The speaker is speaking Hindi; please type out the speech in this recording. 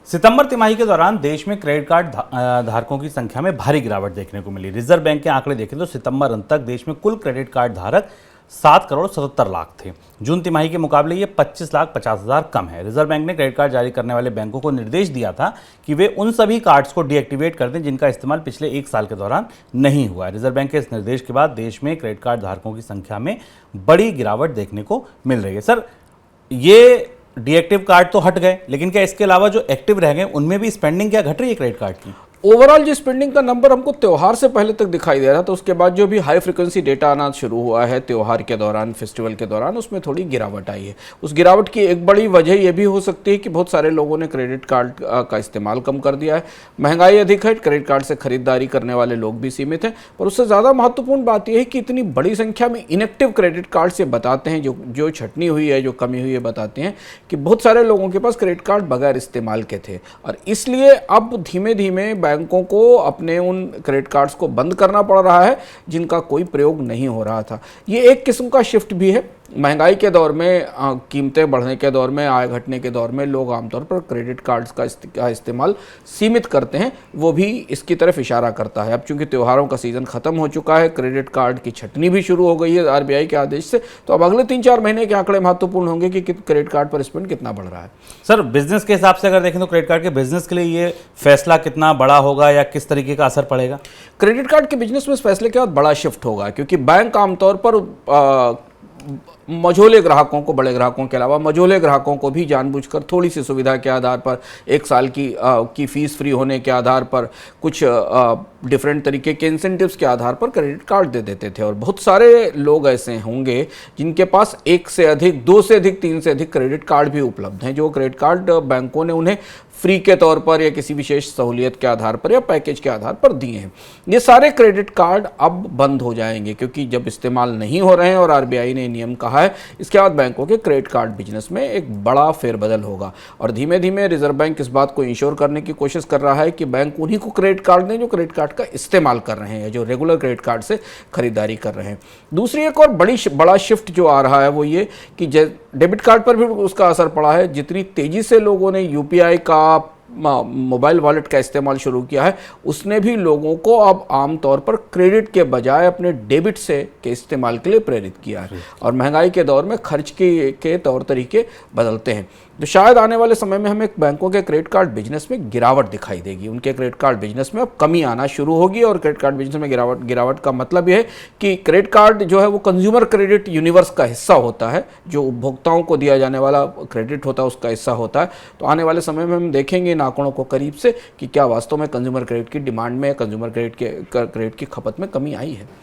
सितंबर तिमाही के दौरान देश में क्रेडिट कार्ड धारकों की संख्या में भारी गिरावट देखने को मिली। रिजर्व बैंक के आंकड़े देखें तो सितंबर अंत तक देश में कुल क्रेडिट कार्ड धारक 7,77,00,000 थे। जून तिमाही के मुकाबले ये 25,50,000 कम है। रिजर्व बैंक ने क्रेडिट कार्ड जारी करने वाले बैंकों को निर्देश दिया था कि वे उन सभी कार्ड्स को डीएक्टिवेट कर दें जिनका इस्तेमाल पिछले 1 साल के दौरान नहीं हुआ है। रिजर्व बैंक के इस निर्देश के बाद देश में क्रेडिट कार्ड धारकों की संख्या में बड़ी गिरावट देखने को मिल रही है। सर, ये डीएक्टिव कार्ड तो हट गए, लेकिन क्या इसके अलावा जो एक्टिव रह गए उनमें भी स्पेंडिंग क्या घट रही है क्रेडिट कार्ड की? ओवरऑल जो स्पेंडिंग का नंबर हमको त्योहार से पहले तक दिखाई दे रहा था, उसके बाद जो भी हाई फ्रिक्वेंसी डेटा आना शुरू हुआ है त्योहार के दौरान, फेस्टिवल के दौरान, उसमें थोड़ी गिरावट आई है। उस गिरावट की एक बड़ी वजह यह भी हो सकती है कि बहुत सारे लोगों ने क्रेडिट कार्ड का इस्तेमाल कम कर दिया है। महंगाई अधिक है, क्रेडिट कार्ड से खरीदारी करने वाले लोग भी सीमित हैं। पर उससे ज़्यादा महत्वपूर्ण बात यह है कि इतनी बड़ी संख्या में इनएक्टिव क्रेडिट कार्ड से बताते हैं, जो छटनी हुई है, जो कमी हुई है, बताते हैं कि बहुत सारे लोगों के पास क्रेडिट कार्ड बगैर इस्तेमाल के थे। और इसलिए अब धीमे धीमे बैंकों को अपने उन क्रेडिट कार्ड्स को बंद करना पड़ रहा है जिनका कोई प्रयोग नहीं हो रहा था। ये एक किस्म का शिफ्ट भी है। महंगाई के दौर में, कीमतें बढ़ने के दौर में, आय घटने के दौर में लोग आमतौर पर क्रेडिट कार्ड्स का इस्तेमाल सीमित करते हैं, वो भी इसकी तरफ इशारा करता है। अब चूंकि त्योहारों का सीज़न ख़त्म हो चुका है, क्रेडिट कार्ड की छटनी भी शुरू हो गई है आरबीआई के आदेश से, तो अब अगले 3-4 महीने के आंकड़े महत्वपूर्ण होंगे कि क्रेडिट कार्ड पर स्पेंड कितना बढ़ रहा है। सर, बिजनेस के हिसाब से अगर देखें तो क्रेडिट कार्ड के बिजनेस के लिए ये फैसला कितना बड़ा होगा या किस तरीके का असर पड़ेगा? क्रेडिट कार्ड के बिजनेस में इस फैसले के बाद बड़ा शिफ्ट होगा, क्योंकि बैंक आमतौर पर मझोले ग्राहकों को, बड़े ग्राहकों के अलावा मझोले ग्राहकों को भी जानबूझकर थोड़ी सी सुविधा के आधार पर, 1 साल की फीस फ्री होने के आधार पर, कुछ डिफरेंट तरीके के इंसेंटिव्स के आधार पर क्रेडिट कार्ड दे देते थे। और बहुत सारे लोग ऐसे होंगे जिनके पास 1 से अधिक, 2 से अधिक, 3 से अधिक क्रेडिट कार्ड भी उपलब्ध हैं, जो क्रेडिट कार्ड बैंकों ने उन्हें फ्री के तौर पर या किसी विशेष सहूलियत के आधार पर या पैकेज के आधार पर दिए हैं। ये सारे क्रेडिट कार्ड अब बंद हो जाएंगे, क्योंकि जब इस्तेमाल नहीं हो रहे हैं और आरबीआई ने नियम कहा है, इसके बाद बैंकों के क्रेडिट कार्ड बिजनेस में एक बड़ा फेरबदल होगा। और धीमे धीमे रिजर्व बैंक इस बात को इंश्योर करने की कोशिश कर रहा है कि बैंक उन्हीं को क्रेडिट कार्ड दें जो क्रेडिट कार्ड का इस्तेमाल कर रहे हैं, जो रेगुलर क्रेडिट कार्ड से खरीदारी कर रहे हैं। दूसरी एक और बड़ा शिफ्ट जो आ रहा है वो ये कि डेबिट कार्ड पर भी उसका असर पड़ा है। जितनी तेजी से लोगों ने यूपीआई का, मोबाइल वॉलेट का इस्तेमाल शुरू किया है, उसने भी लोगों को अब आमतौर पर क्रेडिट के बजाय अपने डेबिट से के इस्तेमाल के लिए प्रेरित किया है। और महंगाई के दौर में खर्च के तौर तरीके बदलते हैं, तो शायद आने वाले समय में हमें बैंकों के क्रेडिट कार्ड बिजनेस में गिरावट दिखाई देगी। उनके क्रेडिट कार्ड बिजनेस में अब कमी आना शुरू होगी। और क्रेडिट कार्ड बिजनेस में गिरावट का मतलब यह है कि क्रेडिट कार्ड जो है वो कंज्यूमर क्रेडिट यूनिवर्स का हिस्सा होता है, जो उपभोक्ताओं को दिया जाने वाला क्रेडिट होता है उसका हिस्सा होता है। तो आने वाले समय में हम देखेंगे इन आंकड़ों को करीब से कि क्या वास्तव में कंज्यूमर क्रेडिट की डिमांड में, कंज्यूमर क्रेडिट की खपत में कमी आई है।